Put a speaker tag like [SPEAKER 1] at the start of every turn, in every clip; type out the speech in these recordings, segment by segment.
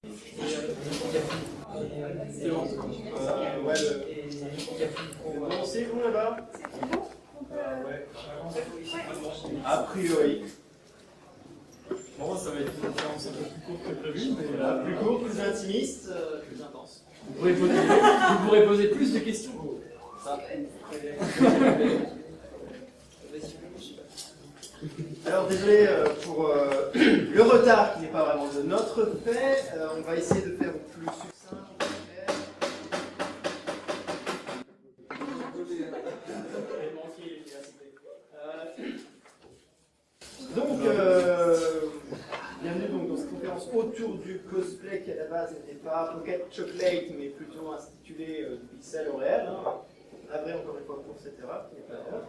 [SPEAKER 1] C'est bon. Ouais, c'est bon là-bas. A priori. Bon, ça va être une conférence un peu plus courte que prévu, mais plus courte, plus intimiste, plus intense. Vous pourrez poser plus de questions. Ça. Alors désolé pour le retard qui n'est pas vraiment de notre fait. On va essayer de faire au plus succinct. Donc, bienvenue donc dans cette conférence autour du cosplay qui à la base n'était pas Pocket Chocolate mais plutôt intitulé du pixel au réel. Hein. Après, encore une fois, pour cette erreur qui n'est pas erreur.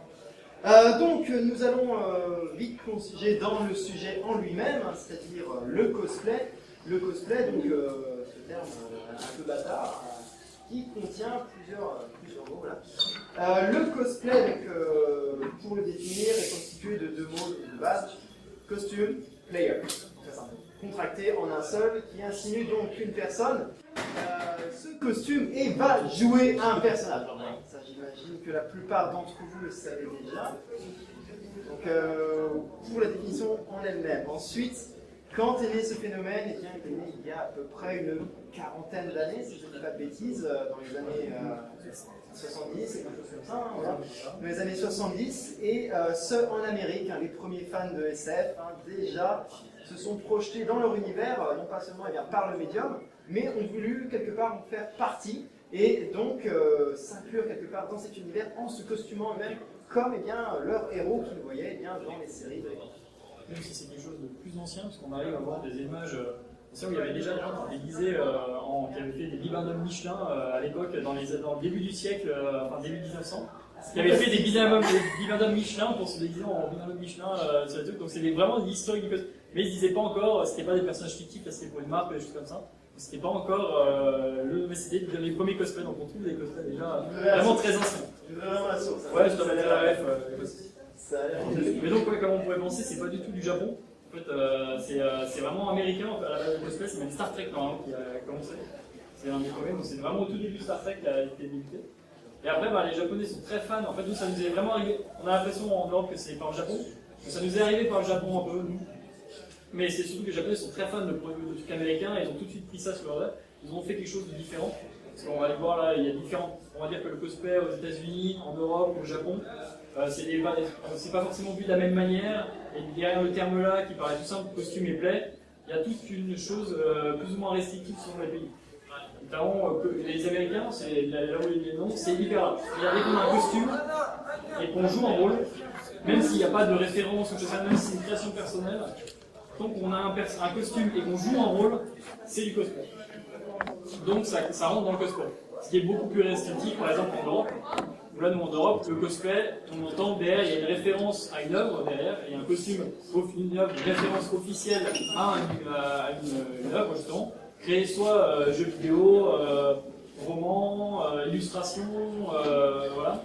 [SPEAKER 1] Donc, nous allons vite plonger dans le sujet en lui-même, hein, c'est-à-dire le cosplay. Le cosplay, donc ce terme un peu bâtard, qui contient plusieurs mots. Voilà. Le cosplay, donc, pour le définir, est constitué de deux mots de base, costume, player. Très simple. Contracté en un seul, qui insinue donc qu'une personne ce costume et va jouer un personnage. Ça, j'imagine que la plupart d'entre vous le savez déjà. Donc, pour la définition en elle-même. Ensuite, quand est né ce phénomène, eh bien, il est né il y a à peu près une quarantaine d'années, si je ne dis pas de bêtises, dans les années 70, quelque chose comme ça, hein, voilà. Dans les années 70, et ce en Amérique, hein, les premiers fans de SF, hein, déjà, se sont projetés dans leur univers, non pas seulement eh bien, par le médium, mais ont voulu quelque part en faire partie, et donc s'inclure quelque part dans cet univers en se costumant eux-mêmes comme eh bien, leurs héros qu'ils voyaient eh bien, dans les séries de l'époque.
[SPEAKER 2] Même si c'est quelque chose de plus ancien, parce qu'on arrive à voir des images où il y avait déjà des gens qui déguisaient, qui avaient fait des bibendums Michelin à l'époque, dans le début du siècle, enfin début 1900, qui avaient fait des bibendums Michelin pour se déguiser en bibendum Michelin sur les trucs. Donc c'est vraiment l'historique du cosplay. Mais ils ne disaient pas encore, c'était pas des personnages fictifs, là c'était pour une marque, des choses comme ça. C'était pas encore mais c'était les premiers cosplays, donc on trouve des cosplays déjà vraiment très anciens.
[SPEAKER 1] Vraiment la source.
[SPEAKER 2] Ouais, je dois mettre la ref. Mais donc, comme on pourrait penser, c'est pas du tout du Japon. En fait, c'est vraiment américain. À la base, le cosplay, c'est même Star Trek normalement qui a commencé. C'est un des premiers, donc c'est vraiment au tout début de Star Trek qui a été débuté. Et après, les Japonais sont très fans. En fait, nous, ça nous est vraiment arrivé. On a l'impression en Europe que c'est par le Japon. Que ça nous est arrivé par le Japon un peu, nous. Mais c'est surtout que les Japonais sont très fans de trucs américains et ils ont tout de suite pris ça sur leur lèvres. Ils ont fait quelque chose de différent. Parce qu'on va aller voir là, il y a différents. On va dire que le cosplay aux États-Unis, en Europe, au Japon, c'est pas forcément vu de la même manière. Et derrière le terme là, qui paraît tout simple, costume et play, il y a toute une chose plus ou moins restrictive selon les pays. Notamment, les Américains, c'est là où il y a nom, c'est hyper large. C'est-à-dire qu'on a un costume et qu'on joue un rôle, même s'il n'y a pas de référence ou chose comme ça, même si c'est une création personnelle, tant qu'on a un costume et qu'on joue un rôle, c'est du cosplay. Donc ça rentre dans le cosplay. Ce qui est beaucoup plus restrictif, par exemple en Europe. Là, nous en Europe, le cosplay, on entend derrière, il y a une référence à une œuvre derrière, il y a un costume, une œuvre, une référence officielle à une œuvre justement, créée soit jeu vidéo, roman, illustration, voilà,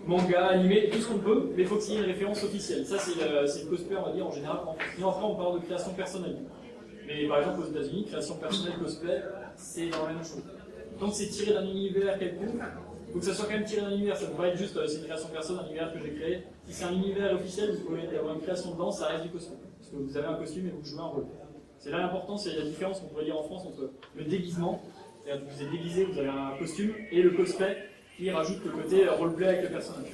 [SPEAKER 2] manga, animé, tout ce qu'on peut, mais il faut qu'il y ait une référence officielle. Ça, c'est le cosplay, on va dire, en général. Sinon, après, on parle de création personnelle. Mais par exemple, aux États-Unis, création personnelle, cosplay, c'est dans la même chose. Donc, c'est tiré d'un univers quelconque. Il faut que ça soit quand même tiré d'un univers, ça ne peut pas être juste c'est une création personnelle, un univers que j'ai créé. Si c'est un univers officiel, vous pouvez avoir une création dedans, ça reste du costume. Parce que vous avez un costume et vous jouez un rôle. C'est là l'important, c'est la différence qu'on pourrait dire en France entre le déguisement, c'est-à-dire que vous êtes déguisé, vous avez un costume, et le cosplay qui rajoute le côté roleplay avec le personnage.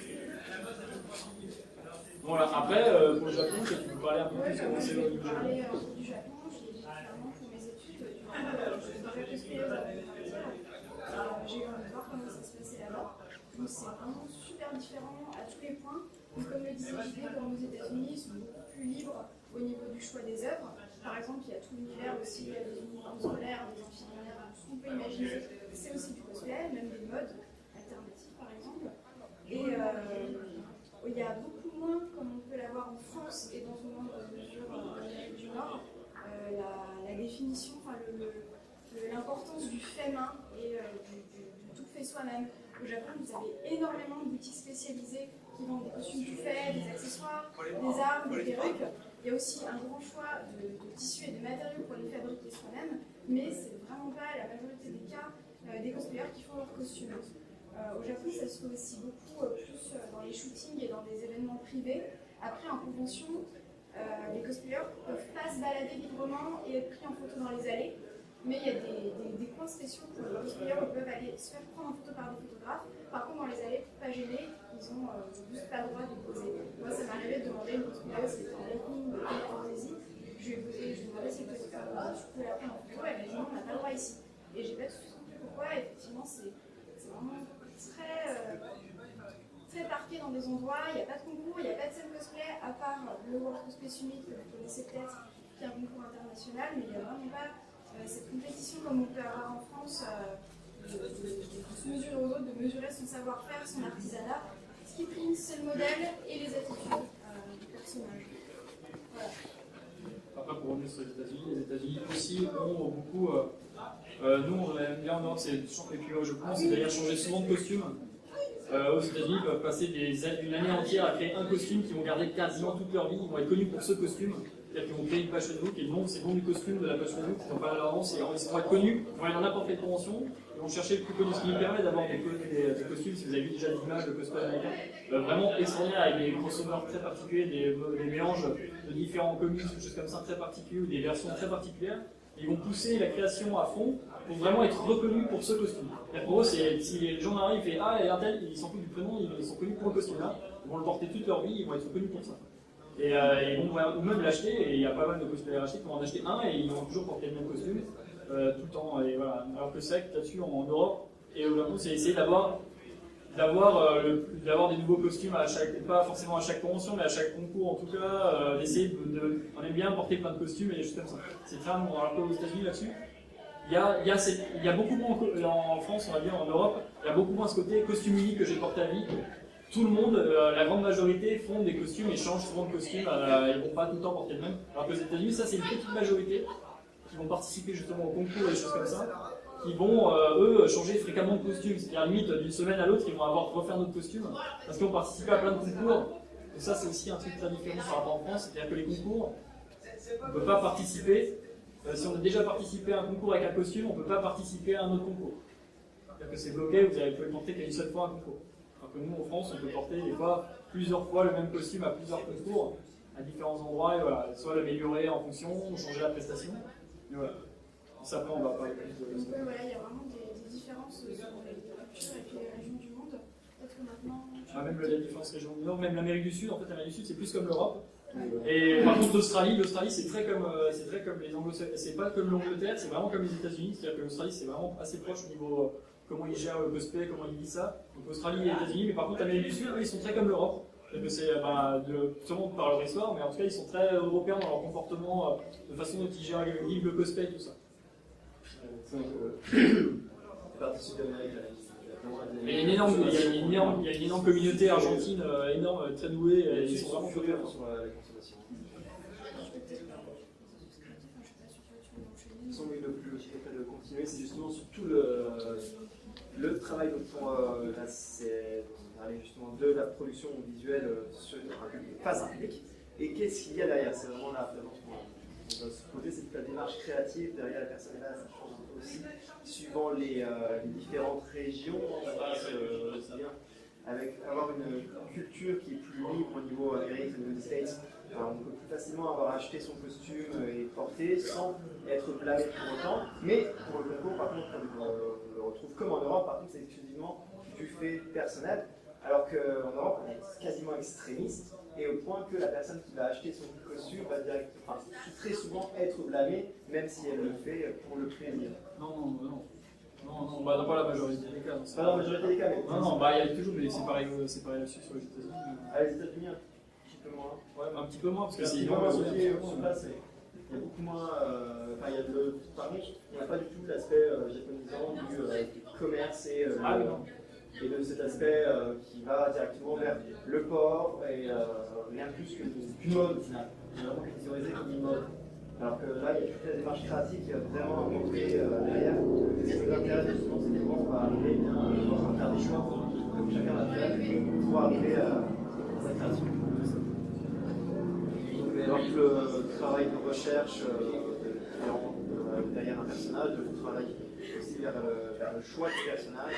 [SPEAKER 2] Voilà, après, pour le Japon, peut-être que vous parlez un peu plus comment c'est du Japon.
[SPEAKER 3] Du Japon, j'ai vraiment fait mes études, j'ai eu envie de voir comment ça se passait là-bas. Donc c'est vraiment super différent à tous les points. Donc, comme le disait JD, comme aux États-Unis, ils sont beaucoup plus libres au niveau du choix des œuvres. Par exemple, il y a tout l'univers aussi, il y a des uniformes scolaires, des infirmières, tout ce qu'on peut imaginer. C'est aussi du cosplay, même des modes alternatives par exemple. Et il y a beaucoup moins, comme on peut l'avoir en France et dans une moindre mesure en Amérique du Nord, la définition, l'importance du fait main et du tout fait soi-même. Au Japon, vous avez énormément de boutiques spécialisées qui vendent des costumes tout faits, des accessoires, des armes, des perruques. Il y a aussi un grand choix de tissus et de matériaux pour les fabriquer soi-même, mais c'est vraiment pas la majorité des cas des cosplayers qui font leurs costumes. Au Japon, ça se fait aussi beaucoup plus dans les shootings et dans des événements privés. Après, en convention, les cosplayers ne peuvent pas se balader librement et être pris en photo dans les allées, mais il y a des coins spéciaux pour les cosplayers où ils peuvent aller se faire prendre en photo par des photographes. Par contre, dans les allées, pas gênés, ils n'ont juste pas le droit de poser. Moi, ça m'est arrivé de demander à une cosplayeuse qui était en Hong de Indonésie. Je lui ai demandé si elle pouvait faire le droit, je pouvais la prendre en photo, elle m'a dit non, on n'a pas le droit ici. Et j'ai pas tout de suite compris pourquoi. Effectivement, c'est vraiment très parqué dans des endroits, il n'y a pas de concours, il n'y a pas de scène cosplay, à part le World Cosplay Summit que vous connaissez peut-être, qui est un concours international, mais il n'y a vraiment pas cette compétition comme on peut avoir en France, de se mesurer aux autres, de mesurer son savoir-faire, son artisanat. Ce qui prime, c'est le modèle et les attitudes du personnage. Voilà.
[SPEAKER 2] Après, pour revenir sur les États-Unis aussi ont beaucoup. Nous, on aime bien en Europe, c'est et puis au Japon, c'est d'ailleurs changer souvent de costume. Aux États-Unis, ils peuvent passer une année entière à créer un costume qu'ils vont garder quasiment toute leur vie. Ils vont être connus pour ce costume. C'est-à-dire qu'ils vont créer une page Facebook et le nom, c'est le nom du costume de la page Facebook. Ils n'ont pas leur avance, ils vont être connus. Ils vont aller dans n'importe quelle convention. Ils vont chercher le plus connu, ce qui nous permet d'avoir des costumes, si vous avez vu déjà l'image de cosplay américain, vraiment extraordinaire avec des crossovers très particuliers, des mélanges de différents comics, des choses comme ça très particuliers ou des versions très particulières. Ils vont pousser la création à fond pour vraiment être reconnus pour ce costume. Et pour eux, si les gens arrivent et ah, et un tel, ils s'en foutent du prénom, ils sont connus pour le costume-là, ils vont le porter toute leur vie, ils vont être connus pour ça. Et ils vont ou même l'acheter, et il y a pas mal de cosplayers à acheter qui vont en acheter un et ils vont toujours porter le même costume tout le temps. Et voilà. Alors que c'est vrai que là-dessus, en Europe et au Japon, c'est essayer d'avoir des nouveaux costumes à chaque, pas forcément à chaque convention, mais à chaque concours en tout cas, d'essayer on aime bien porter plein de costumes et des choses comme ça. C'est très bon. Alors qu'aux États-Unis là-dessus, il y a beaucoup moins en France, on va dire en Europe, il y a beaucoup moins ce côté costume unique que j'ai porté à vie. Tout le monde, la grande majorité font des costumes et changent souvent de costume, ils ne vont pas tout le temps porter le même. Alors qu'aux États-Unis, ça c'est une petite majorité qui vont participer justement au concours et des choses comme ça, qui vont eux changer fréquemment de costume. C'est-à-dire limite d'une semaine à l'autre, ils vont avoir refaire notre costume parce qu'ils ont participé à plein de concours. Et ça c'est aussi un truc très différent par rapport en France, c'est-à-dire que les concours, on ne peut pas participer. Si on a déjà participé à un concours avec un costume, on ne peut pas participer à un autre concours. C'est-à-dire que c'est bloqué, vous pouvez porter qu'une seule fois un concours. Alors que nous, en France, on peut porter des fois plusieurs fois le même costume à plusieurs concours, à différents endroits, et voilà, soit l'améliorer en fonction, ou changer la prestation. Et voilà. Ça, après, on va parler plus de
[SPEAKER 3] donc, voilà, il y a vraiment des différences sur les cultures et puis les régions du monde. Peut-être que maintenant.
[SPEAKER 2] Même la différence région du Nord, même l'Amérique du Sud, en fait, l'Amérique du Sud, c'est plus comme l'Europe. Et par contre, l'Australie, c'est très comme les Anglo-Saxons, c'est pas comme l'Angleterre, c'est vraiment comme les États-Unis, c'est-à-dire que l'Australie c'est vraiment assez proche au niveau comment ils gèrent le cosplay, comment ils disent ça. Donc Australie et les États-Unis, mais par contre l'Amérique du Sud, eux, ils sont très comme l'Europe. C'est sûrement par leur histoire, mais en tout cas ils sont très européens dans leur comportement, de façon dont ils gèrent le cosplay et tout ça. Et il y a une énorme communauté argentine, énorme, très douée, et ils sont vraiment copiés sur la consommation.
[SPEAKER 4] De continuer, c'est justement sur tout le travail dont on parlait justement de la production visuelle sur une phase publique. Et qu'est-ce qu'il y a derrière? C'est vraiment là, vraiment, on doit se poser, c'est toute la démarche créative derrière la personne. Et là, ça change un peu aussi, suivant les différentes régions, on va se dire, avec avoir une culture qui est plus libre au niveau Amérique, au niveau des States. Alors, on peut plus facilement avoir acheté son costume et porté sans être blâmé pour autant. Mais pour le concours, par contre, on le retrouve comme en Europe, par contre, c'est exclusivement du fait personnel. Alors qu'en Europe, on est quasiment extrémiste, et au point que la personne qui va acheter son costume va très souvent être blâmée, même si elle le fait pour le plaisir.
[SPEAKER 2] Non, dans pas la majorité des cas.
[SPEAKER 4] Pas dans la majorité des cas, mais.
[SPEAKER 2] Non, il y a toujours, mais c'est pareil là-dessus sur les États-Unis.
[SPEAKER 4] Ah, les États-Unis, un petit peu moins.
[SPEAKER 2] Ouais, un petit peu moins, parce que
[SPEAKER 4] c'est
[SPEAKER 2] énorme.
[SPEAKER 4] Il y a beaucoup moins. Par contre, on n'a pas du tout l'aspect japonisant du commerce et de cet aspect qui va directement vers le port et rien plus que du mode au final. C'est vraiment catégorisé comme une mode. Alors que là, il y a toute la démarche créative qui va vraiment montrer derrière. Ce qui nous intéresse justement, c'est comment on va arriver à faire des choix comme chacun va faire pour arriver à
[SPEAKER 2] création.
[SPEAKER 4] Alors que le travail de recherche derrière un personnage, le travail aussi vers le choix du personnage,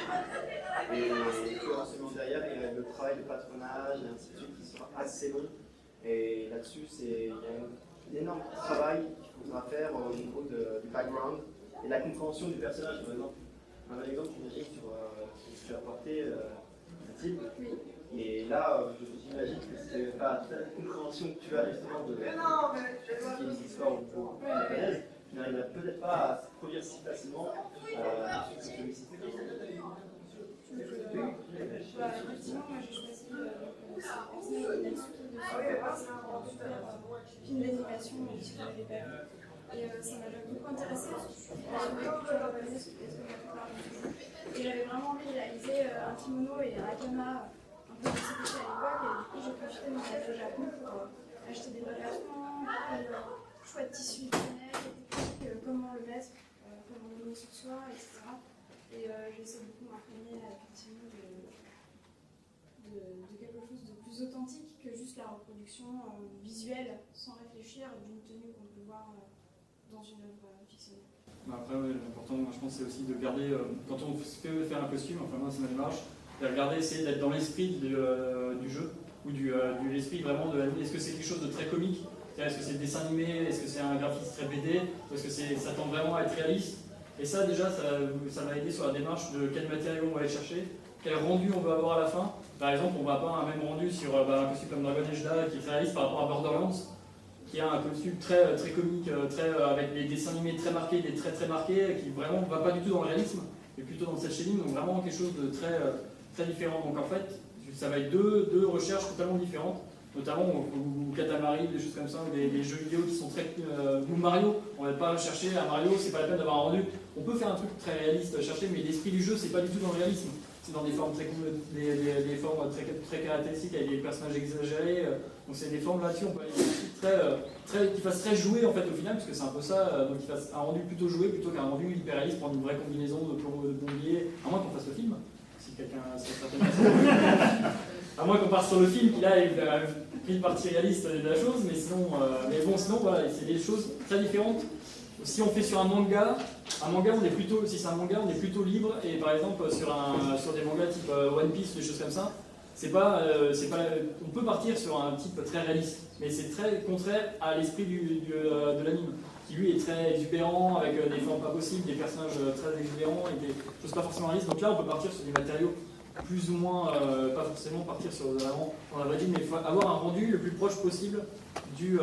[SPEAKER 4] et ensuite derrière, il y a le travail de patronage, et ainsi de suite, qui sera assez long. Et là-dessus, il y a un énorme travail qu'il faudra faire au niveau du background et de la compréhension du personnage. Par exemple, un bon exemple, j'imagine, sur ce que tu as apporté, Mathilde. Et là, j'imagine que c'est pas la compréhension que tu as justement de ce qui est une histoire ou japonaise. Tu n'arriverais peut-être pas à se produire si facilement sur cette publicité.
[SPEAKER 3] Effectivement, moi j'ai choisi Natsuki de c'est un super film d'animation si vous l'avez pas vu. Et ça m'a beaucoup intéressé parce que je suis passionnée de culture japonaise, et j'avais vraiment envie de réaliser un kimono et un hakama un peu de ce que à l'époque, et du coup j'ai profité de mon voyage au Japon pour acheter des vêtements, le choix de tissu personnel, les techniques, comment le mettre, comment le mettre sur soi, etc. Et j'essaie beaucoup de m'imprégner effectivement de quelque chose de plus authentique que juste la reproduction visuelle sans réfléchir d'une tenue qu'on peut voir dans une œuvre fictionnelle.
[SPEAKER 2] Après, l'important, je pense, c'est aussi de garder, quand on fait faire un costume, enfin moi c'est ma démarche, de regarder, essayer d'être dans l'esprit du jeu, ou de l'esprit vraiment de l'anime. Est-ce que c'est quelque chose de très comique? Est-ce que c'est dessin animé? Est-ce que c'est un graphisme très BD? Ou est-ce que ça tend vraiment à être réaliste? Et ça, déjà, ça m'a aidé sur la démarche de quel matériau on va aller chercher, quel rendu on veut avoir à la fin. Par exemple, on va pas un même rendu sur un costume comme Dragon Age là, qui est très réaliste par rapport à Borderlands, qui a un costume très, très comique, avec des dessins animés très marqués, des traits très marqués, qui vraiment ne va pas du tout dans le réalisme, mais plutôt dans le cel-shading, donc vraiment quelque chose de très, très différent. Donc en fait, ça va être deux recherches totalement différentes, notamment ou Katamari, des choses comme ça, ou des jeux vidéo qui sont très... ou Mario, on ne va pas chercher à Mario, c'est pas la peine d'avoir un rendu. On peut faire un truc très réaliste, chercher, mais l'esprit du jeu, c'est pas du tout dans le réalisme. C'est dans des formes des formes très caractéristiques, avec des personnages exagérés. Donc c'est des formes là-dessus, on peut aller qui fassent très jouer en fait au final, parce que c'est un peu ça, donc qui fasse un rendu plutôt joué plutôt qu'un rendu hyper réaliste, prendre une vraie combinaison de bombiers, à moins qu'on fasse le film, si quelqu'un à moins qu'on parte sur le film, qui là a pris une partie réaliste de la chose, mais sinon, sinon voilà, c'est des choses très différentes. Si on fait sur un manga on est plutôt, si c'est un manga, on est plutôt libre, et par exemple sur des mangas type One Piece, des choses comme ça, on peut partir sur un type très réaliste, mais c'est très contraire à l'esprit de l'anime, qui lui est très exubérant, avec des formes pas possibles, des personnages très exubérants et des choses pas forcément réalistes. Donc là, on peut partir sur des matériaux plus ou moins, pas forcément partir sur vraiment, on a dit, mais il faut avoir un rendu le plus proche possible plus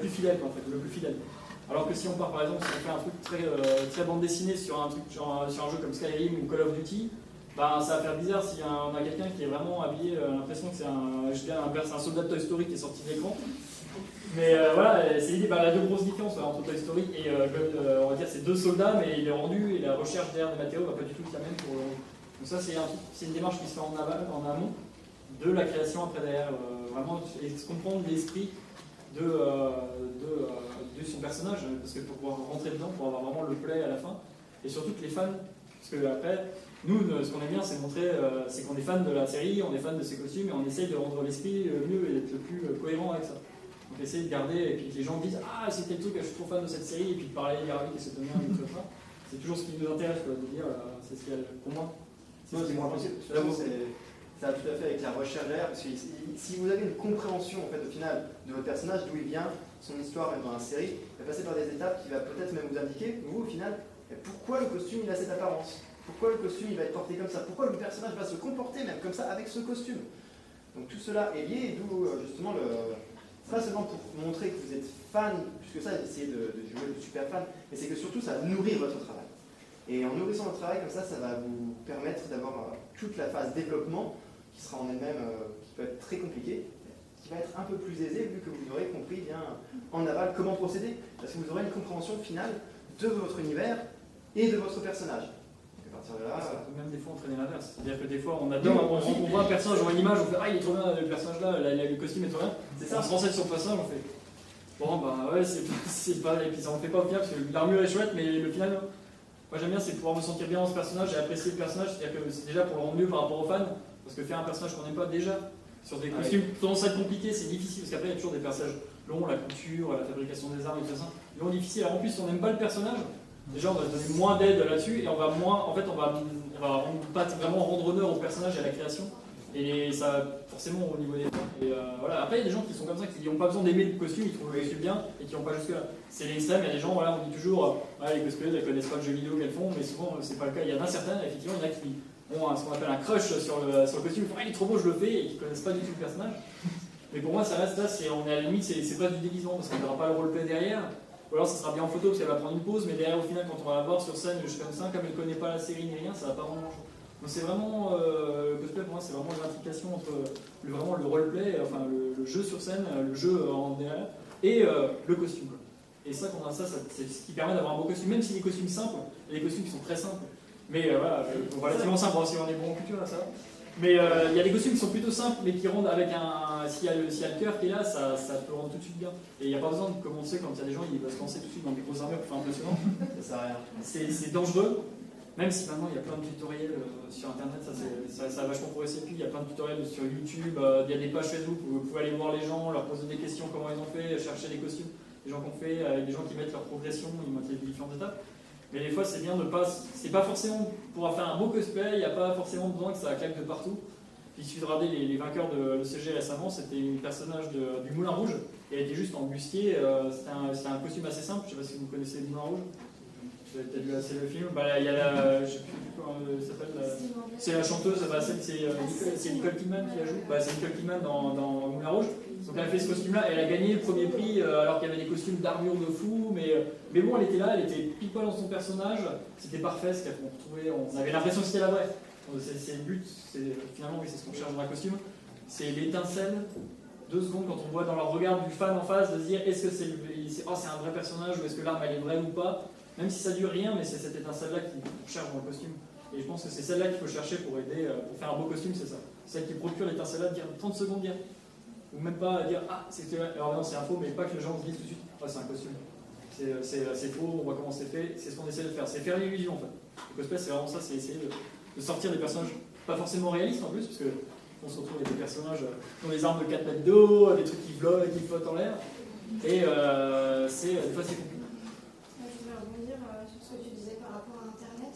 [SPEAKER 2] fidèle en fait, le plus fidèle. Alors que si on part par exemple, si on fait un truc très bande dessinée sur un jeu comme Skyrim ou Call of Duty, ça va faire bizarre si on a quelqu'un qui est vraiment habillé, l'impression que c'est un soldat de Toy Story qui est sorti de l'écran. Mais voilà, c'est l'idée, la deux grosses différences entre Toy Story et on va dire c'est deux soldats, mais il est rendu et la recherche derrière des matériaux va pas du tout être la même pour. Donc ça c'est une démarche qui se fait en amont de la création après derrière, vraiment comprendre l'esprit de son personnage, parce que pour pouvoir rentrer dedans, pour avoir vraiment le play à la fin, et surtout que les fans, parce que après, nous, ce qu'on aime bien, c'est montrer, c'est qu'on est fan de la série, on est fan de ses costumes, et on essaye de rendre l'esprit mieux et d'être le plus cohérent avec ça. Donc essayer de garder, et puis que les gens disent « Ah, c'est tel truc, je suis trop fan de cette série », et puis de parler d'Héroïque et se tenir avec tout ça. C'est toujours ce qui nous intéresse, quoi, de dire, c'est ce qu'il y a pour moi.
[SPEAKER 4] C'est ce qui est moins possible. Ça a tout à fait avec la recherche derrière, parce que si vous avez une compréhension en fait, au final de votre personnage, d'où il vient, son histoire même dans la série, il va passer par des étapes qui va peut-être même vous indiquer, vous au final, pourquoi le costume il a cette apparence, pourquoi le costume il va être porté comme ça, pourquoi le personnage va se comporter même comme ça avec ce costume. Donc tout cela est lié, et d'où justement pas seulement pour montrer que vous êtes fan, puisque ça, essayez de jouer le super fan, mais c'est que surtout ça va nourrir votre travail. Et en nourrissant votre travail comme ça va vous permettre d'avoir toute la phase développement qui sera en elle-même, qui peut être très compliquée, qui va être un peu plus aisée vu que vous aurez compris bien en aval comment procéder, parce que vous aurez une compréhension finale de votre univers et de votre personnage. Donc à partir de là,
[SPEAKER 2] ça peut même des fois entraîner l'inverse. C'est-à-dire que des fois on adore, on voit un personnage, on voit une image, on fait ah il est trop bien le personnage là, le costume est trop bien. C'est ça, on se renseigne sur le personnage, on fait bon ouais c'est pas, et puis ça on fait pas au final parce que l'armure est chouette, mais le final, moi j'aime bien c'est pouvoir me sentir bien dans ce personnage et apprécier le personnage, c'est-à-dire que c'est déjà pour le rendre mieux par rapport aux fans, parce que faire un personnage qu'on n'aime pas déjà, Sur des costumes tendance à être compliqués, c'est difficile parce qu'après il y a toujours des passages longs, la couture, la fabrication des armes et tout ça. Longs, difficiles. Alors en plus, si on n'aime pas le personnage, déjà on va donner moins d'aide là-dessus et on va pas vraiment rendre honneur au personnage et à la création. Et ça, forcément, au niveau des temps. Et voilà. Après, il y a des gens qui sont comme ça, qui n'ont pas besoin d'aimer le costume, ils trouvent le costume bien et qui n'ont pas jusque-là. C'est l'extrême, il y a des gens, voilà, on dit toujours, les cosplayers, elles connaissent pas le jeu vidéo qu'elles font, mais souvent, c'est pas le cas. Il y en a certains, effectivement, il y en a qui ont ce qu'on appelle un crush sur le costume, ils font, il est trop beau, je le fais, et qui connaissent pas du tout le personnage. Mais pour moi, ça reste là, on est à la limite, c'est pas du déguisement, parce qu'on n'aura pas le roleplay derrière. Ou alors, ça sera bien en photo, parce qu'elle va prendre une pause, mais derrière, au final, quand on va la voir sur scène, juste comme ça, comme elle ne connaît pas la série ni rien, ça va pas vraiment changer. Donc c'est vraiment, le cosplay pour moi c'est vraiment l'implication entre vraiment le roleplay, enfin le jeu sur scène, le jeu en derrière, et le costume. Quoi. Et ça, c'est ce qui permet d'avoir un beau costume, même si les costumes simples, il y a des costumes qui sont très simples, mais relativement simples, si on est bon en culture là ça va. Mais il y a des costumes qui sont plutôt simples, mais qui rendent avec s'il y a le cœur qui est là, ça peut rendre tout de suite bien. Et il n'y a pas besoin de commencer quand il y a des gens qui vont se lancer tout de suite dans des grosses armures pour faire impressionnant.
[SPEAKER 1] Ça sert à rien.
[SPEAKER 2] C'est dangereux. Même si maintenant il y a plein de tutoriels sur internet, ça a vachement progressé depuis, il y a plein de tutoriels sur YouTube, il y a des pages Facebook où vous pouvez aller voir les gens, leur poser des questions, comment ils ont fait, chercher des costumes, des gens qui ont fait, des gens qui mettent leur progression, ils montrent les différentes étapes. Mais des fois c'est bien de pas, c'est pas forcément pour faire un beau cosplay, il n'y a pas forcément besoin que ça claque de partout. Il suffit de regarder les vainqueurs de l'ECG récemment, c'était une personnage du Moulin Rouge, et elle était juste en bustier, c'était un costume assez simple, je ne sais pas si vous connaissez le Moulin Rouge. T'as vu assez le film, il y a je sais plus comment elle s'appelle, c'est la chanteuse, c'est Nicole Kidman qui la joue, c'est Nicole Kidman dans Moulin Rouge. Donc elle a fait ce costume-là, elle a gagné le premier prix alors qu'il y avait des costumes d'armure de fou, mais bon, elle était là, elle était pile poil dans son personnage, c'était parfait ce qu'on retrouvait, on avait l'impression que c'était la vraie. C'est le but, finalement oui, c'est ce qu'on cherche dans un costume, c'est l'étincelle. 2 secondes quand on voit dans leur regard du fan en face de se dire est-ce que c'est un vrai personnage ou est-ce que l'arme elle est vraie ou pas. Même si ça dure rien, mais c'est cette étincelle-là qu'on cherche dans le costume. Et je pense que c'est celle-là qu'il faut chercher pour aider, pour faire un beau costume, c'est ça. Celle qui procure l'étincelle-là, de dire 30 secondes, dire. Ou même pas dire c'était vrai. Alors non, c'est un faux, mais pas que les gens se disent tout de suite c'est un costume. C'est faux, on voit comment c'est fait, c'est ce qu'on essaie de faire. C'est faire l'illusion en fait. Le cosplay, c'est vraiment ça, c'est essayer de sortir des personnages pas forcément réalistes en plus, parce qu'on se retrouve avec des personnages qui ont des armes de 4 mètres d'eau, des trucs qui flottent en l'air. Et des fois c'est compliqué.
[SPEAKER 3] Ce que tu disais par rapport à Internet,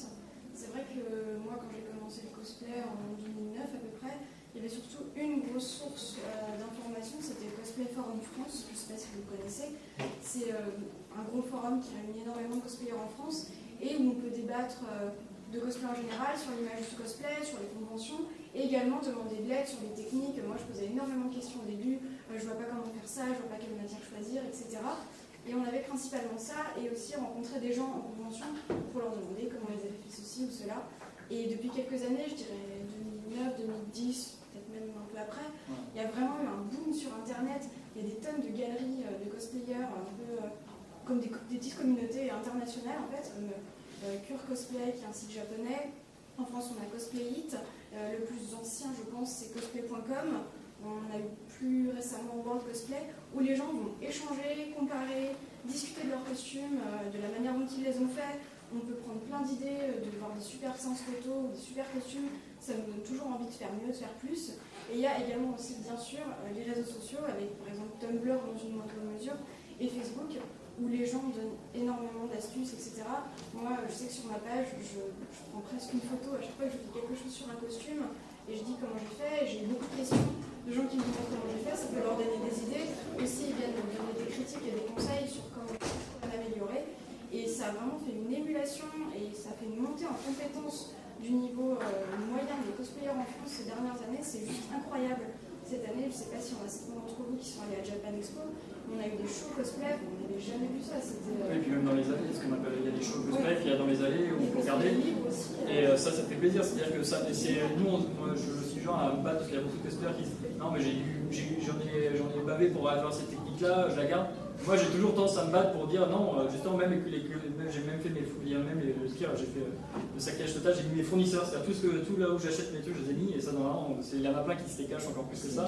[SPEAKER 3] c'est vrai que moi quand j'ai commencé le cosplay en 2009 à peu près, il y avait surtout une grosse source d'information, c'était le Cosplay Forum France, je ne sais pas si vous le connaissez. C'est un gros forum qui réunit énormément de cosplayers en France et où on peut débattre de cosplay en général, sur l'image du cosplay, sur les conventions, et également demander de l'aide sur les techniques. Moi je posais énormément de questions au début, je vois pas comment faire ça, je vois pas quelle matière choisir, etc. Et on avait principalement ça, et aussi rencontré des gens en convention pour leur demander comment ils avaient fait ceci ou cela. Et depuis quelques années, je dirais 2009, 2010, peut-être même un peu après, il y a vraiment eu un boom sur Internet. Il y a des tonnes de galeries de cosplayers, un peu comme des petites communautés internationales en fait, comme Cure Cosplay, qui est un site japonais. En France, on a Cosplay It. Le plus ancien, je pense, c'est cosplay.com. On a eu plus récemment World Cosplay, où les gens vont échanger, comparer, discuter de leurs costumes, de la manière dont ils les ont faits. On peut prendre plein d'idées, de voir des super séances photos, des super costumes. Ça nous donne toujours envie de faire mieux, de faire plus. Et il y a également aussi, bien sûr, les réseaux sociaux, avec par exemple Tumblr dans une moindre mesure, et Facebook, où les gens donnent énormément d'astuces, etc. Moi, je sais que sur ma page, je prends presque une photo à chaque fois que je fais quelque chose sur un costume, et je dis comment j'ai fait, j'ai beaucoup de questions de gens qui me demandent comment j'ai fait, ça peut leur donner des idées. Aussi, ils viennent me donner des critiques et des conseils sur comment l'améliorer. Et ça a vraiment fait une émulation et ça fait une montée en compétences du niveau moyen des cosplayers en France ces dernières années. C'est juste incroyable. Cette année, je ne sais pas si on a certains d'entre vous qui sont allés à Japan Expo, mais on a eu des shows cosplay, on n'avait jamais vu ça.
[SPEAKER 2] Et puis même dans les allées, ce qu'on appelle, il y a des shows cosplay, puis il y a dans les allées où on peut regarder. Et ça fait plaisir, c'est-à-dire que ça, moi je suis genre à me battre parce qu'il y a beaucoup de cosplayers qui disent non mais j'en ai bavé pour avoir cette technique-là, je la garde. Moi j'ai toujours tendance à me battre pour dire non, justement même j'ai même fait mes fournisseurs, même le pire, j'ai fait le saccage total, j'ai mis mes fournisseurs, c'est-à-dire tout là où j'achète mes trucs, je les ai mis, et ça normalement, il y en a plein qui se les cachent encore plus que ça.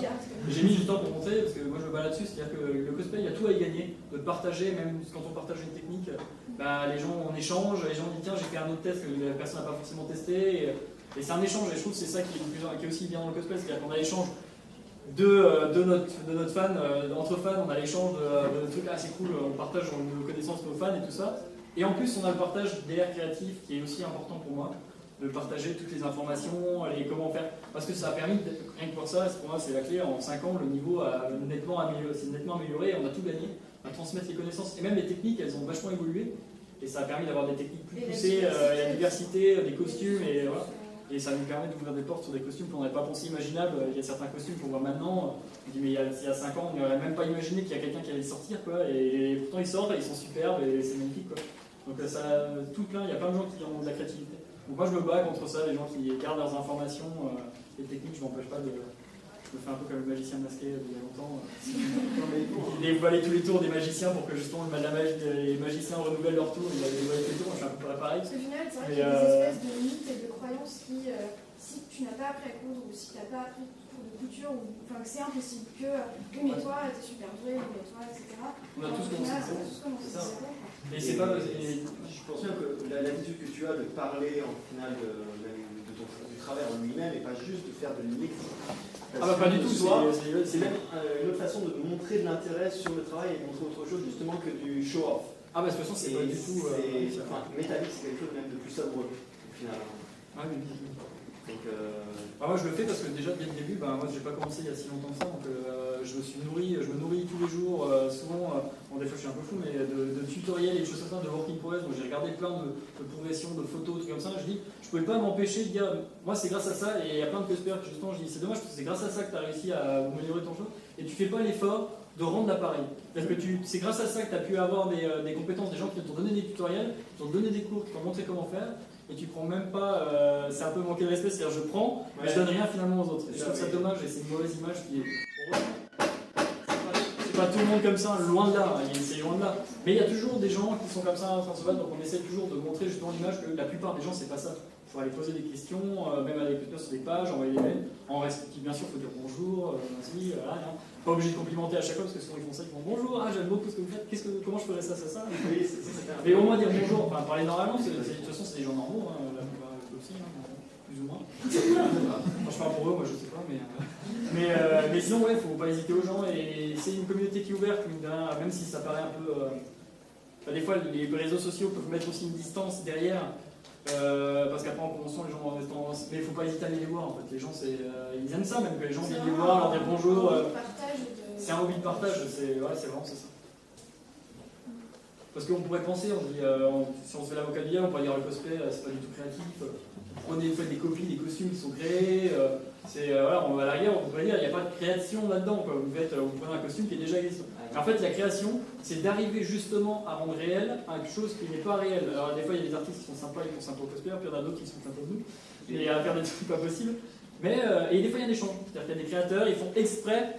[SPEAKER 2] J'ai mis du temps pour montrer, parce que moi je me bats là-dessus, c'est-à-dire que le cosplay, il y a tout à y gagner, de partager, même quand on partage une technique, les gens on échange, les gens disent tiens j'ai fait un autre test que la personne n'a pas forcément testé, et c'est un échange, et je trouve que c'est ça qui est aussi bien dans le cosplay, c'est-à-dire qu'on a échange. de notre fan, entre fans, on a l'échange de trucs assez cool, on partage nos connaissances, nos fans et tout ça. Et en plus, on a le partage des airs créatifs qui est aussi important pour moi, de partager toutes les informations et comment faire. Parce que ça a permis, rien que pour ça, pour moi c'est la clé, en 5 ans, le niveau s'est nettement amélioré, on a tout gagné à transmettre les connaissances. Et même les techniques, elles ont vachement évolué. Et ça a permis d'avoir des techniques plus poussées, la diversité, des costumes, et voilà. Et ça nous permet d'ouvrir des portes sur des costumes qu'on n'avait pas pensé imaginables. Il y a certains costumes qu'on voit maintenant, on dit mais il y a 5 ans, on n'aurait même pas imaginé qu'il y a quelqu'un qui allait sortir, quoi. Et pourtant ils sortent, et ils sont superbes, et c'est magnifique, quoi. Donc ça, tout plein, il y a plein de gens qui ont de la créativité. Donc moi je me bats contre ça, les gens qui gardent leurs informations, les techniques, je m'empêche pas de... Je me fais un peu comme le magicien masqué il y a longtemps. Il dévoilait tous les tours des magiciens pour que justement les magiciens renouvellent leurs tours, il a dévoilé tous les tours, moi je suis un peu pareil.
[SPEAKER 3] Parce qu'au final, c'est vrai qu'il y a des espèces de mythes et de croyances qui, si tu n'as pas appris à coudre ou si tu n'as pas appris cours de couture, enfin que c'est impossible que oui mais toi t'es super doué, oui mais toi, etc.
[SPEAKER 2] On a tous commencé de zéro.
[SPEAKER 1] Et c'est pas. Je pense bien que l'attitude que tu as de parler en final du travail en lui-même et pas juste de faire de l'exercice.
[SPEAKER 2] Ah bah pas du tout,
[SPEAKER 1] c'est même une autre façon de montrer de l'intérêt sur le travail et de montrer autre chose justement que du show-off.
[SPEAKER 2] Ah bah de toute façon c'est pas du tout...
[SPEAKER 1] métallique c'est quelque chose même de plus sobre au final.
[SPEAKER 2] Ah oui.
[SPEAKER 1] Donc,
[SPEAKER 2] moi je le fais parce que déjà dès le début, moi j'ai pas commencé il y a si longtemps que ça, donc je me nourris tous les jours, souvent, des fois je suis un peu fou, mais de tutoriels et de choses comme ça, de work in progress, donc j'ai regardé plein de progressions, de photos, trucs comme ça, je dis, je pouvais pas m'empêcher de dire, moi c'est grâce à ça, et il y a plein de cosplayers qui justement, je dis, c'est dommage parce que c'est grâce à ça que tu as réussi à améliorer ton show, et tu fais pas l'effort de rendre l'appareil. C'est-à-dire que c'est grâce à ça que tu as pu avoir des compétences, des gens qui t'ont donné des tutoriels, qui t'ont donné des cours, qui t'ont montré comment faire, et tu prends même pas, c'est un peu manquer de respect, c'est-à-dire je prends, mais je donne rien finalement aux autres. Et je trouve ça dommage et c'est une mauvaise image qui est... C'est pas tout le monde comme ça, loin de là, c'est loin de là. Mais il y a toujours des gens qui sont comme ça en train de se battre, donc on essaie toujours de montrer justement l'image que la plupart des gens c'est pas ça. Il faut aller poser des questions, même à des sur des pages, envoyer des mails, en respectant bien sûr, il faut dire bonjour, merci, voilà, hein. Pas obligé de complimenter à chaque fois parce que souvent ils font ça, ils font bonjour, j'aime beaucoup ce que vous faites, comment je ferais ça, ça.
[SPEAKER 1] Oui,
[SPEAKER 2] mais au moins dire bonjour, enfin parler normalement, de toute façon c'est des gens normaux, hein, la plupart aussi, hein, plus ou moins. Enfin, je parle pour eux, moi je sais pas, mais sinon ouais, faut pas hésiter aux gens et c'est une communauté qui est ouverte, même si ça paraît un peu... des fois les réseaux sociaux peuvent mettre aussi une distance derrière. Parce qu'après en convention les gens ont tendance, mais il ne faut pas hésiter à aller les voir en fait, les gens ils aiment ça même que les gens viennent les voir, leur dire bonjour, c'est un hobby de partage, c'est vraiment ça. Parce qu'on pourrait penser, on dit, si on se fait l'avocat du diable, on pourrait dire le cosplay c'est pas du tout créatif, vous faites des copies, des costumes qui sont créés, voilà, à l'arrière on pourrait dire il n'y a pas de création là-dedans, vous prenez un costume qui est déjà existant. En fait, la création, c'est d'arriver justement à rendre réel quelque chose qui n'est pas réel. Alors, des fois, il y a des artistes qui sont sympas, ils font sympa au cosplayer, puis il y en a d'autres qui sont sympas de nous, et à faire des trucs pas possibles. Et des fois, il y a des changements. C'est-à-dire qu'il y a des créateurs, ils font exprès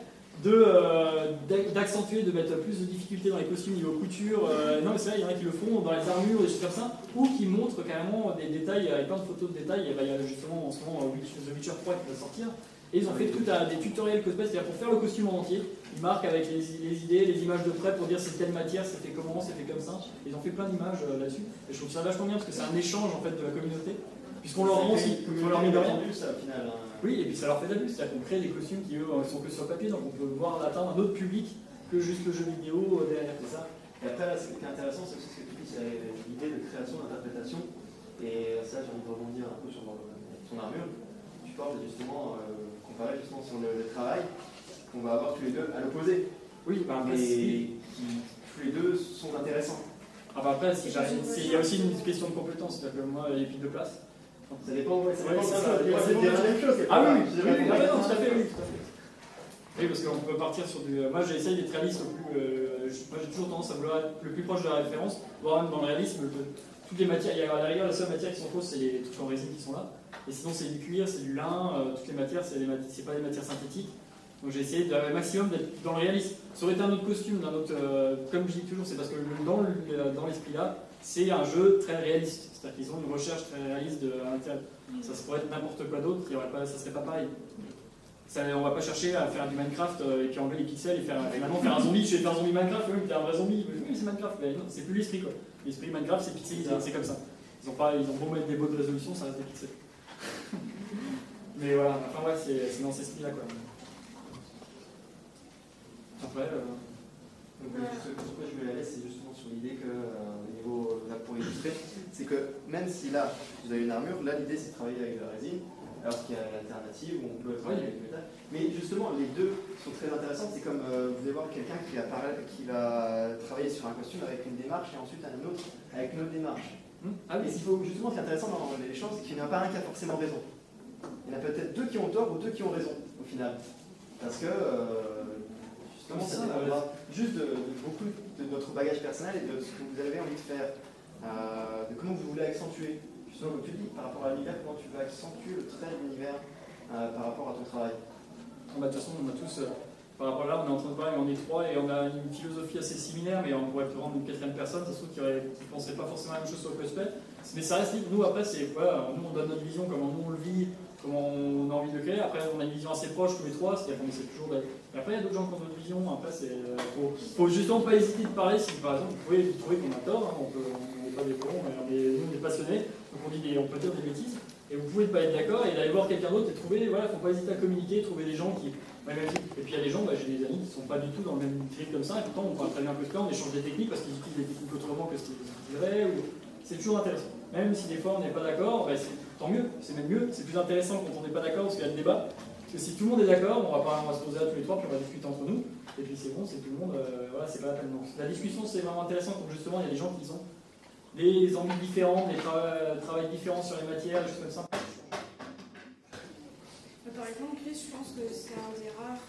[SPEAKER 2] d'accentuer, de mettre plus de difficultés dans les costumes niveau couture. Non, mais c'est vrai, il y en a qui le font dans les armures, des choses comme ça, ou qui montrent carrément des détails, avec plein de photos de détails. Il y a justement en ce moment The Witcher 3 qui va sortir. Et ils ont fait tout des tutoriels cosplay, c'est-à-dire pour faire le costume en entier. Ils marquent avec les idées, les images de près pour dire c'est telle matière, c'est fait comment, c'est fait comme ça. Ils ont fait plein d'images là-dessus. Et je trouve ça vachement bien parce que c'est un échange en fait de la communauté. Puisqu'on leur rend aussi, on leur met de rien.
[SPEAKER 1] Ça, au final, hein.
[SPEAKER 2] Oui, et puis ça leur fait de la vue, c'est-à-dire qu'on crée des costumes qui eux sont que sur papier, donc on peut voir atteindre un autre public que juste le jeu vidéo derrière.
[SPEAKER 1] C'est ça. Et après, là, ce qui est intéressant, c'est aussi ce que tu dis, c'est l'idée de création, d'interprétation. Et ça, j'ai envie de rebondir un peu sur ton armure. Tu parles justement, comparé justement sur le travail, qu'on va avoir tous les deux à l'opposé.
[SPEAKER 2] Oui,
[SPEAKER 1] mais qui, tous les deux sont intéressants.
[SPEAKER 2] Après, il y a aussi une question de compétence, c'est-à-dire que moi, il y a plus de place.
[SPEAKER 1] Ça dépend,
[SPEAKER 2] c'est la même
[SPEAKER 1] chose.
[SPEAKER 2] Ah oui, tout à fait. Oui, parce qu'on peut partir sur du... Moi, j'essaye d'être réaliste au plus... moi, j'ai toujours tendance à vouloir être le plus proche de la référence, voire même dans le réalisme. Toutes les matières, il y a à la rigueur, la seule matière qui sont fausses, c'est les trucs en résine qui sont là. Et sinon, c'est du cuir, c'est du lin, toutes les matières, c'est pas des matières synthétiques. Donc j'ai essayé un maximum d'être dans le réalisme. Ça aurait été un autre costume, comme je dis toujours, c'est parce que dans l'esprit là, c'est un jeu très réaliste. C'est-à-dire qu'ils ont une recherche très réaliste à l'intérieur. Ça pourrait être n'importe quoi d'autre, ça serait pas pareil. On va pas chercher à faire du Minecraft et puis enlever les pixels et maintenant faire un zombie. Je vais faire un zombie Minecraft, oui, t'es un vrai zombie. Oui, c'est Minecraft, mais non, c'est plus l'esprit quoi. L'esprit Minecraft, c'est pixelisé, c'est comme ça. Ils ont beau mettre des beaux de résolution, ça reste des pixels. Mais voilà, enfin ouais, c'est dans cet esprit là quoi. Après,
[SPEAKER 4] Donc, pourquoi je me la laisse, c'est justement sur l'idée que, au niveau, là, pour illustrer, c'est que même si là, vous avez une armure, là, l'idée, c'est de travailler avec la résine, alors qu'il y a l'alternative où on peut travailler avec le métal. Mais justement, les deux sont très intéressants. C'est comme, vous allez voir quelqu'un qui va travailler sur un costume avec une démarche et ensuite un autre avec une autre démarche.
[SPEAKER 2] Ah oui.
[SPEAKER 4] Et ce qu'il faut, justement, ce qui est intéressant dans l'échange, c'est qu'il n'y en a pas un qui a forcément raison. Il y en a peut-être deux qui ont tort ou deux qui ont raison, au final. Parce que, justement, ça dépendra juste de beaucoup de notre bagage personnel et de ce que vous avez envie de faire, de comment vous voulez accentuer. Justement, comme tu dis, par rapport à l'univers, comment tu veux accentuer le trait de l'univers par rapport à ton travail.
[SPEAKER 2] De toute façon, on a tous, par rapport à là, on est en train de parler, on est trois et on a une philosophie assez similaire, mais on pourrait prendre une quatrième personne, ça se trouve qui ne penserait pas forcément la même chose sur le cosplay. Mais ça reste libre. Nous, après, c'est voilà, nous, on donne notre vision, comment nous on le vit, comment on a envie de le créer. Après, on a une vision assez proche tous les trois, c'est-à-dire qu'on essaie toujours d'être. Et après, il y a d'autres gens qui ont d'autres visions. Après, faut justement pas hésiter de parler si, par exemple, vous pouvez trouver qu'on a tort, hein, on n'est pas des cons, nous, on est passionnés, donc on peut dire des bêtises. Et vous pouvez ne pas être d'accord et d'aller voir quelqu'un d'autre et trouver, voilà, faut pas hésiter à communiquer, trouver des gens qui. Et puis il y a des gens, j'ai des amis qui ne sont pas du tout dans le même trip comme ça, et pourtant on parle très bien cosplay, on échange des techniques parce qu'ils utilisent des techniques autrement que ce qu'ils diraient. C'est toujours intéressant. Même si des fois on n'est pas d'accord, tant mieux, c'est même mieux, c'est plus intéressant quand on n'est pas d'accord parce qu'il y a le débat. Parce que si tout le monde est d'accord, on va se poser là tous les trois, puis on va discuter entre nous, et puis c'est bon, c'est tout le monde, voilà, c'est pas la peine. Donc la discussion c'est vraiment intéressant quand justement il y a des gens qui ont des envies différentes, des travails différents sur les matières, des choses comme ça.
[SPEAKER 3] Par exemple, Chris, je pense que c'est un des rares.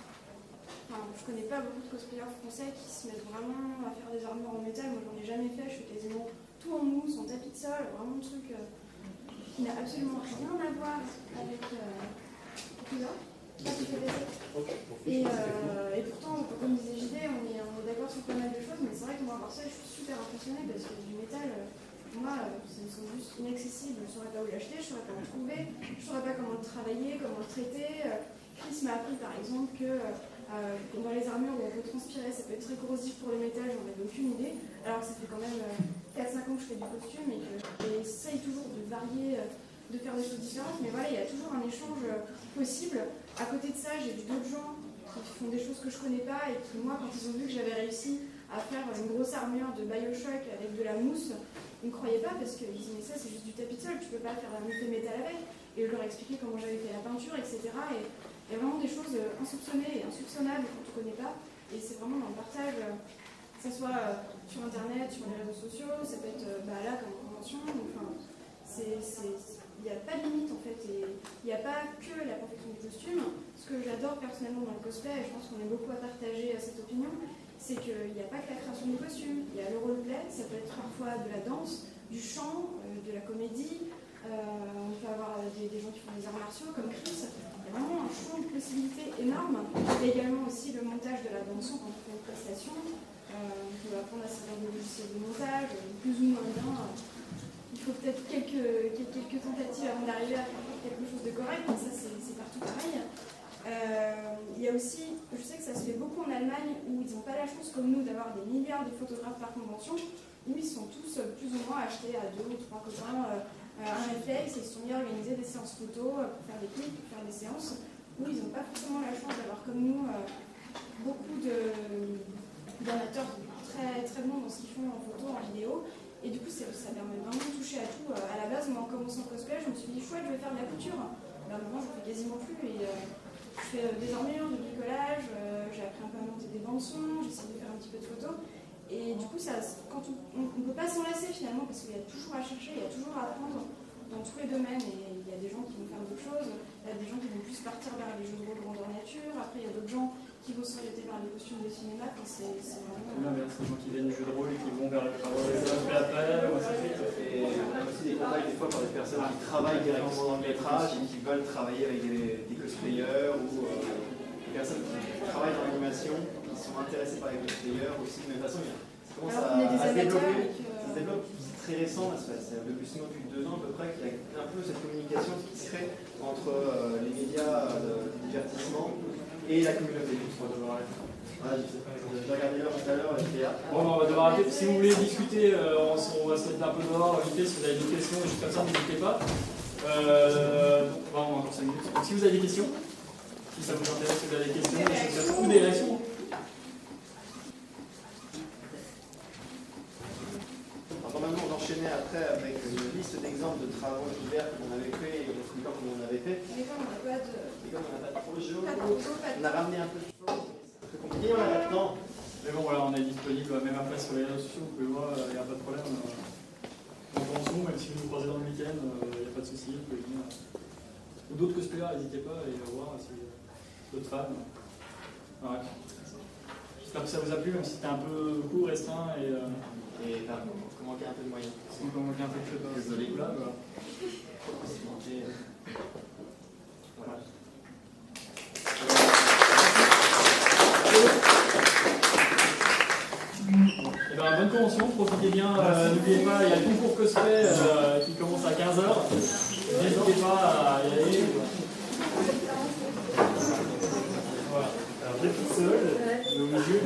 [SPEAKER 3] Enfin, je connais pas beaucoup de cosplayers français qui se mettent vraiment à faire des armures en métal. Moi, j'en ai jamais fait. Je fais quasiment tout en mousse, en tapis de sol, vraiment un truc qui n'a absolument rien à voir avec tout ça. Et pourtant, comme disait JD, on est d'accord sur pas mal de choses, mais c'est vrai que moi, par ça, je suis super impressionnée parce que du métal. Pour moi, ça me semble juste inaccessible. Je ne saurais pas où l'acheter, je ne saurais pas le trouver, je ne saurais pas comment le travailler, comment le traiter. Chris m'a appris par exemple que dans les armures où on peut transpirer, ça peut être très corrosif pour le métal, j'en avais aucune idée. Alors que ça fait quand même 4-5 ans que je fais du costume et que j'essaye toujours de varier, de faire des choses différentes. Mais voilà, il y a toujours un échange possible. À côté de ça, j'ai vu d'autres gens qui font des choses que je ne connais pas et qui, moi, quand ils ont vu que j'avais réussi à faire une grosse armure de Bioshock avec de la mousse, ils ne me croyaient pas parce qu'ils disaient mais ça c'est juste du tapis de sol, tu peux pas faire un effet métal avec. Et je leur ai expliqué comment j'avais fait la peinture, etc. Et il y a vraiment des choses insoupçonnées et insoupçonnables quand tu ne connais pas. Et c'est vraiment dans le partage, que ce soit sur internet, sur les réseaux sociaux, ça peut être là comme convention. Enfin, il n'y a pas de limite en fait. Et il n'y a pas que la perfection du costume. Ce que j'adore personnellement dans le cosplay, et je pense qu'on est beaucoup à partager cette opinion, c'est qu'il n'y a pas que la création du costume, il y a le roleplay, ça peut être parfois de la danse, du chant, de la comédie, on peut avoir des gens qui font des arts martiaux comme Chris, il y a vraiment un champ de possibilités énorme. Il y a également aussi le montage de la bande-son quand on fait une prestation, on peut apprendre à servir de logiciel de montage, plus ou moins bien. Il faut peut-être quelques tentatives avant d'arriver à faire quelque chose de correct, mais ça c'est partout pareil. Il y a aussi, je sais que ça se fait beaucoup en Allemagne où ils n'ont pas la chance comme nous d'avoir des milliards de photographes par convention, où ils sont tous plus ou moins achetés à 2 ou 3 copains un réflexe et ils se sont mis à organiser des séances photos pour faire des clips, pour faire des séances où ils n'ont pas forcément la chance d'avoir comme nous beaucoup d'amateurs très, très bons dans ce qu'ils font en photo, en vidéo. Et du coup, ça permet vraiment de toucher à tout. À la base, moi en commençant le cosplay, je me suis dit chouette, je vais faire de la couture. Ben, maintenant, je ne fais quasiment plus. Et, je fais des armures, du bricolage, j'ai appris un peu à monter des bandes-sons, j'essaie de faire un petit peu de photos. Et du coup, quand on ne peut pas s'enlacer finalement, parce qu'il y a toujours à chercher, il y a toujours à apprendre dans tous les domaines. Et il y a des gens qui vont faire d'autres choses, il y a des gens qui vont plus partir vers les jeux de rôle grandeur nature, après il y a d'autres gens qui vont s'orienter vers les costumes de cinéma. C'est vraiment...
[SPEAKER 2] C'est des gens qui viennent du jeu de rôle et qui vont vers les aspects après, ou ainsi de suite.
[SPEAKER 4] Et on a aussi des contacts des fois par des personnes qui travaillent directement dans le métrage et qui veulent travailler avec des cosplayers ou des personnes qui travaillent dans l'animation, qui sont intéressées par les cosplayers aussi. Mais de toute façon, ça commence à se développer. Ça se développe, c'est très récent, c'est depuis 2 ans à peu près qu'il y a un peu cette communication qui se crée entre les médias de divertissement et la communauté. Voilà, j'ai regardé l'heure tout à l'heure, j'étais là.
[SPEAKER 2] Bon, on va devoir arrêter. Si vous voulez discuter, on va se mettre un peu dehors, inviter, si vous avez des questions, et juste comme ça, n'hésitez pas. On a encore 5 minutes. Donc, si vous avez des questions, si ça vous intéresse, si vous avez des questions, ou des réactions.
[SPEAKER 1] après avec une liste d'exemples de travaux couverts qu'on avait fait et expliquant comment on avait fait.
[SPEAKER 3] Mais comme on n'a pas de
[SPEAKER 1] Et comme on n'a pas de projet,
[SPEAKER 3] pas de photo, pas
[SPEAKER 1] on a ramené un peu de choses. C'est un peu compliqué, on a pas de temps.
[SPEAKER 2] Mais bon, voilà, on est disponible même après sur les réseaux sociaux, vous pouvez voir, il n'y a pas de problème. Donc en Zoom, même si vous nous croisez dans le week-end, il n'y a pas de souci, vous pouvez venir. Ou d'autres cosplayers, n'hésitez pas à aller voir si d'autres fans. Ouais. J'espère que ça vous a plu, même si c'était un peu court, restreint et
[SPEAKER 1] qu'on manquait un peu de moyens.
[SPEAKER 2] on manquait un peu de choses.
[SPEAKER 1] Désolé.
[SPEAKER 2] Là, voilà.
[SPEAKER 1] Voilà.
[SPEAKER 2] Et ben, bonne convention, profitez bien. N'oubliez pas, il y a le concours cosplay qui commence à 15h. N'hésitez pas à y aller. Voilà. Alors, j'ai tout seul, mais au milieu,